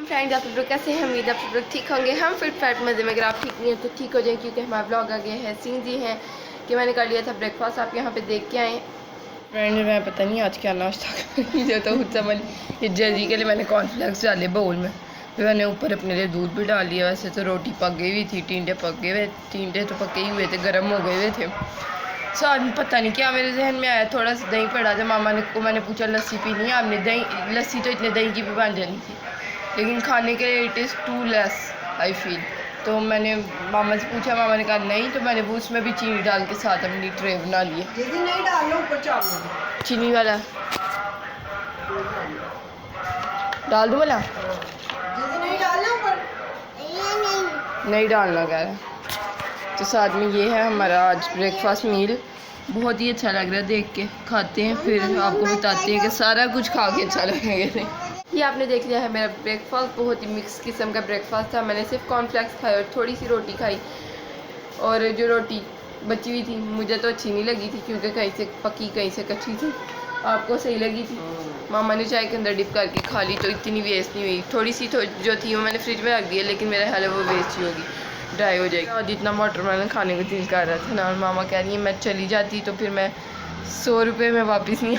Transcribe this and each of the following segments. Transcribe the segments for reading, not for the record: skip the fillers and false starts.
Friends, आप लोग कैसे हैं? उम्मीद आप लोग ठीक होंगे। हम फिट फैट मज़े में, अगर आप ठीक नहीं हैं तो ठीक हो जाएं, क्योंकि हमारा ब्लॉग आ गया है। सीन जी हैं कि मैंने कर लिया था ब्रेकफास्ट, आप यहाँ पे देख के आए। फ्रेंड मैं पता नहीं आज क्या नाश्ता जो तो खुद समझ, ये जैजी के लिए मैंने कॉर्नफ्लेक्स डाले बाउल में, फिर मैंने ऊपर अपने लिए दूध भी डाल लिया। वैसे तो रोटी पक गई हुई थी, टींडे पक गए हुए, टींडे तो पके ही हुए थे, गर्म हो गए हुए थे। आज पता नहीं क्या मेरे जहन में आया, थोड़ा सा दही पड़ा था। मामा ने को मैंने पूछा लस्सी पीनी है आपने? दही लस्सी तो इतने दही की भी बन जानी थी, लेकिन खाने के लिए it is too less I feel. तो मैंने मामा से पूछा, मामा ने कहा नहीं, तो मैंने वो उसमें भी चीनी डाल के साथ अपनी ट्रे बना ली है। नहीं डालना ऊपर चीनी वाला डाल दूँ वाला? नहीं डालना ऊपर, नहीं डालना कह रहा। तो साथ में ये है हमारा आज ब्रेकफास्ट मील। बहुत ही अच्छा लग रहा है देख के। खाते हैं फिर आपको बताते हैं कि सारा कुछ खा के अच्छा लगेगा। ये आपने देख लिया है मेरा ब्रेकफास्ट। बहुत ही मिक्स किस्म का ब्रेकफास्ट था। मैंने सिर्फ कॉर्नफ्लेक्स खाए और थोड़ी सी रोटी खाई, और जो रोटी बची हुई थी मुझे तो अच्छी नहीं लगी थी, क्योंकि कहीं से पकी कहीं से कच्ची थी। आपको सही लगी थी? मामा ने चाय के अंदर डिप करके खा ली, तो इतनी वेस्ट नहीं हुई। थोड़ी सी जो थी वो मैंने फ्रिज में रख दी है, लेकिन मेरा ख्याल है वो वेस्ट ही होगी, ड्राई हो जाएगी। और जितना वाटरमेलन खाने को दिल कर रहा था ना, और मामा कह रही है मैं चली जाती तो फिर मैं 100 रुपये में वापस नहीं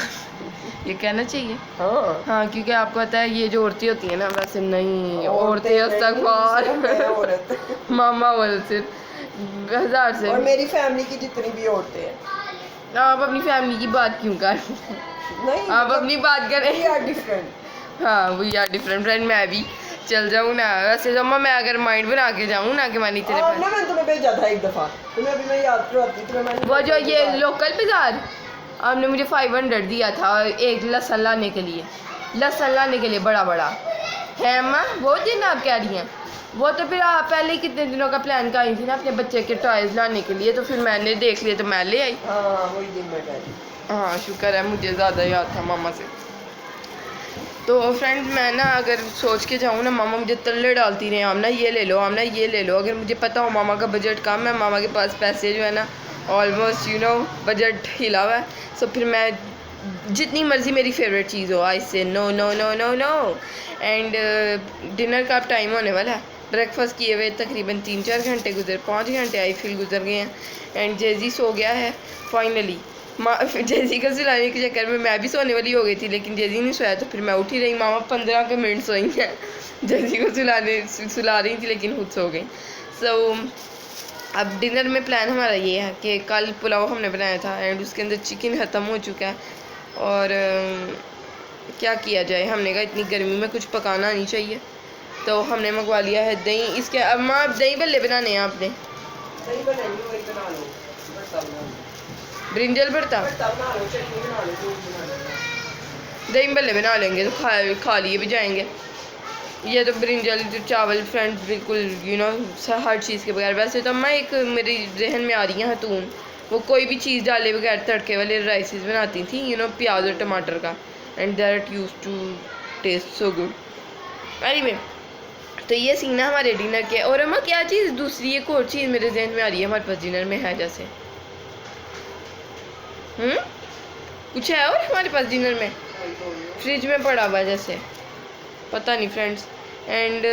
ये कहना चाहिए। हाँ, क्योंकि आपको पता है ये जो औरतें होती हैं ना, वैसे नहीं औरतें मामा बोलते 1000 से। और मेरी फैमिली की जितनी भी औरतें हैं। आप अपनी फैमिली की बात क्यों कर नहीं, आप अपनी बात करें। we are different। हाँ, वी आर डिफरेंट। फ्रेंड मैं भी चल जाऊँ ना, वैसे तो मैं अगर माइंड बना के जाऊँ ना कि मैंने तेरे पास ना, मैंने तुम्हें भेजा था एक दफ़ा, तुम्हें अभी मैं याद करवाती तुम्हें। मैंने वो जो ये लोकल बाजार आपने मुझे 500 दिया था एक लहसन लाने के लिए, बड़ा बड़ा है अम्मा वो दिन आप कह रही हैं। वो तो फिर आप पहले ही कितने दिनों का प्लान कर आई थी ना अपने बच्चे के टॉयज लाने के लिए, तो फिर मैंने देख लिया तो मैं ले आई। वही दिन मैं कह रही। हाँ, शुक्र है मुझे ज़्यादा याद था मामा से। तो फ्रेंड मैं ना अगर सोच के जाऊँ ना, मामा मुझे तल्ले डालती रहे, आमना ये ले लो, आमना ये ले लो। अगर मुझे पता हो मामा का बजट कम है, मामा के पास पैसे जो है ना ऑलमोस्ट बजट हिला हुआ है, तो फिर मैं जितनी मर्ज़ी मेरी फेवरेट चीज़ हो I say no no no no no. And dinner का अब टाइम होने वाला है। ब्रेकफास्ट किए हुए तकरीबन 3-4 घंटे गुजर, 5 घंटे आई फील गुजर गए हैं। एंड जेजी सो गया है फाइनली। जेजी को सुलाने के चक्कर में मैं भी सोने वाली हो गई थी, लेकिन जेजी नहीं सोया तो फिर मैं उठी रही। मामा 15 के मिनट सोई हैं, जेजी को सुला रही थी लेकिन खुद सो गई। सो अब डिनर में प्लान हमारा ये है कि कल पुलाव हमने बनाया था एंड उसके अंदर चिकन ख़त्म हो चुका है, और क्या किया जाए, हमने कहा इतनी गर्मी में कुछ पकाना नहीं चाहिए, तो हमने मंगवा लिया है दही। इसके अम्मा दही भल्ले बनाने हैं आपने? ब्रिंजल भरता दही भल्ले बना लेंगे तो खा लिए भी जाएंगे। ये तो ब्रिंजल जो चावल फ्रेंड्स बिल्कुल हर चीज़ के बगैर। वैसे तो मैं एक मेरे जहन में आ रही है हतून, वो कोई भी चीज़ डाले बगैर तड़के वाले राइसेस बनाती थी प्याज और टमाटर का, and that use to taste so good. Anyway, तो ये सीन है हमारे डिनर के। और अम्मा क्या चीज़ दूसरी एक और चीज़ मेरे जहन में आ रही है हमारे पास डिनर में है, जैसे कुछ है और हमारे पास डिनर में फ्रिज में पड़ा हुआ जैसे, पता नहीं फ्रेंड्स। एंड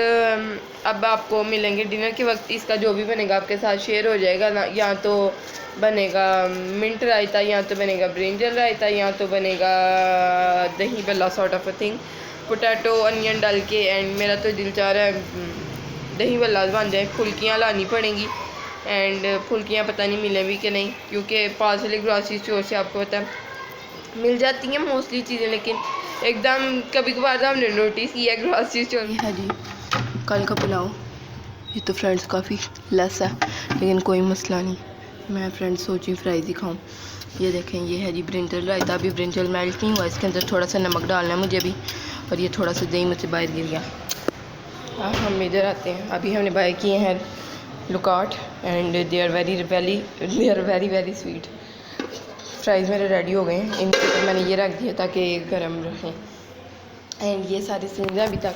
अब आपको मिलेंगे डिनर के वक्त, इसका जो भी बनेगा आपके साथ शेयर हो जाएगा ना। या तो बनेगा मिंट रायता, या तो बनेगा ब्रिंजल रायता, या तो बनेगा दही Bhalla sort of a thing, potato onion डाल के। एंड मेरा तो दिल चाह रहा है दही भल्ला बन जाए। फुल्कियाँ लानी पड़ेंगी, एंड फुल्कियाँ पता नहीं मिले भी कि नहीं, क्योंकि पास वाले ग्रॉसरी स्टोर से आपको पता है मिल जाती हैं मोस्टली चीज़ें, लेकिन एकदम कभी कभार तो हमने नोटिस किया ग्रॉसरी स्टोर है जी। कल का पुलाव ये तो फ्रेंड्स काफ़ी लेस है, लेकिन कोई मसला नहीं। मैं फ्रेंड्स सोची फ्राइज़ ही खाऊँ। ये देखें, ये है जी ब्रिंजल रायता। अभी ब्रिंजल मेल्ट नहीं हुआ, इसके अंदर थोड़ा सा नमक डालना है मुझे भी, और ये थोड़ा सा दही मुझसे बाहर गिर गया। हम इधर आते हैं। अभी हमने बाय किए हैं लुकाट, and they are very very sweet. Fries मेरे रेडी हो गए हैं, इनके ऊपर मैंने ये रख दिया ताकि गर्म रहें। एंड ये सारे सीन अभी तक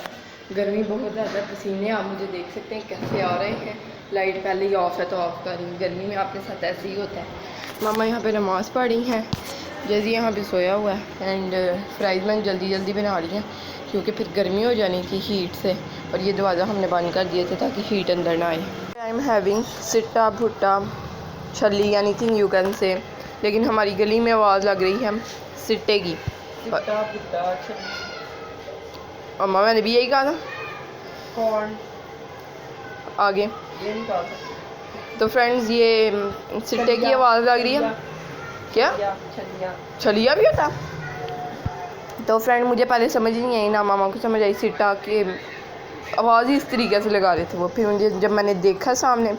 गर्मी बहुत ज़्यादा, पसीने आप मुझे देख सकते हैं कैसे आ रहे हैं। लाइट पहले ही ऑफ है तो ऑफ कर रही। गर्मी में अपने साथ ऐसे ही होता है। मामा यहाँ पे नमाज़ पढ़ी हैं, जैसे यहाँ पे सोया हुआ है। एंड फ्राइज़ मैंने जल्दी जल्दी बना रही हैं, क्योंकि फिर गर्मी हो जाने की हीट से और ये दरवाज़ा हमने बंद कर दिए थे ताकि हीट अंदर ना आए। आई एम हैविंग सिट्टा भुट्टा छली एनीथिंग यू कैन से, लेकिन हमारी गली में आवाज़ लग रही है सिट्टे की। अम्मा मैंने भी यही कहा था। कॉर्न आगे ये नहीं खा सकते। तो फ्रेंड्स ये सिट्टे की आवाज़ लग रही है। क्या छलिया भी होता? तो फ्रेंड मुझे पहले समझ नहीं आई ना, मामा को समझ आई सिट्टा के आवाज़ ही इस तरीके से लगा रहे थे वो। फिर मुझे जब मैंने देखा सामने,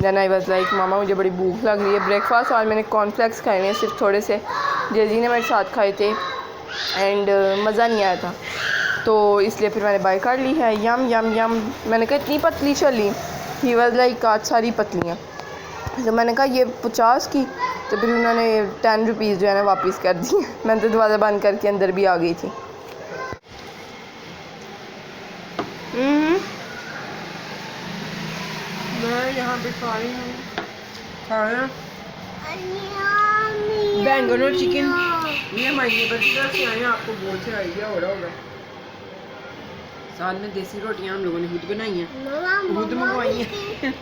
देन आई वाज लाइक मामा मुझे बड़ी भूख लग रही है। ब्रेकफास्ट और मैंने कॉर्नफ्लेक्स खाए हुए हैं, सिर्फ थोड़े से जेजी ने मेरे साथ खाए थे एंड मज़ा नहीं आया था, तो इसलिए फिर मैंने बाय कर ली है। यम यम यम। मैंने कहा इतनी पतली छली, ही वाज लाइक आज सारी पतलियाँ। तो मैंने कहा ये 50 की, तो फिर उन्होंने 10 रुपीज़ जो है ना वापस कर दी। मैं तो दरवाज़ा बंद करके अंदर भी आ गई थी। मैं यहाँ पे खा रही हूँ खाना बैंगन और चिकन। ये हमारी नेबर की तरफ से आए हैं, आपको बहुत से आइडिया हो रहा होगा। साथ में देसी रोटियाँ हम लोगों ने खुद बनाई हैं, खुद मंगवाई हैं।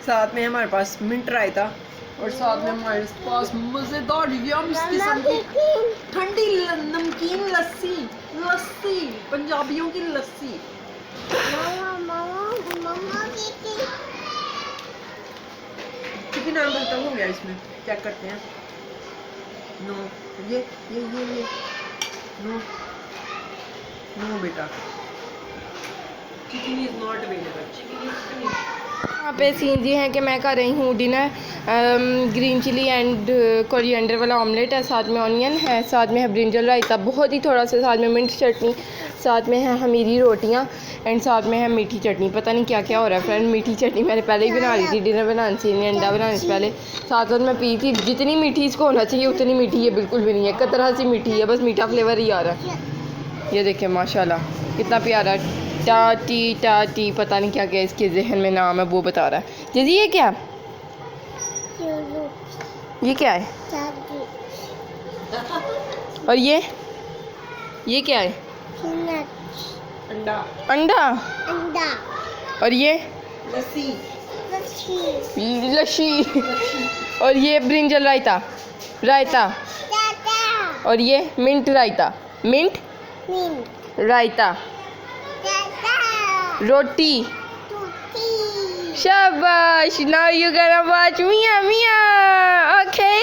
साथ में हमारे पास मिंट रायता और साथ में हमारे पास मज़ेदार यम्स किस्म की ठंडी नमकीन लस्सी। लस्सी पंजाबियों की लस्सी। चिकन आम खत्म हो गया इसमें, चेक करते हैं। नो ये नो नो बेटा, chicken is not available. Chicken is यहाँ पे सीन ये है कि मैं कर रही हूँ dinner. Green chilli and coriander वाला ऑमलेट है, साथ में ऑनियन है, साथ में है ब्रिंजल रायता बहुत ही थोड़ा सा, साथ में मिंट चटनी, साथ में है हमीरी रोटियाँ एंड साथ में है मीठी चटनी। पता नहीं क्या क्या हो रहा है फ्रेंड। मीठी चटनी मैंने पहले ही बना ली थी डिनर बनाने से, अंडा बनाने से पहले, साथ साथ मैं पी थी। जितनी मीठी इसको होना चाहिए उतनी मीठी ये बिल्कुल भी नहीं है, कतरा सी मीठी है, बस मीठा फ्लेवर ही आ रहा है। ये देखिए माशाल्लाह कितना प्यारा टाटी पता नहीं क्या क्या इसके जहन में नाम है वो बता रहा है। दीदी ये क्या है? और ये क्या है? अंडा। और ये लस्सी। और ये ब्रिंजल रायता। और ये मिंट रायता रोटी। शाबाश, now you gonna watch Mia. Okay.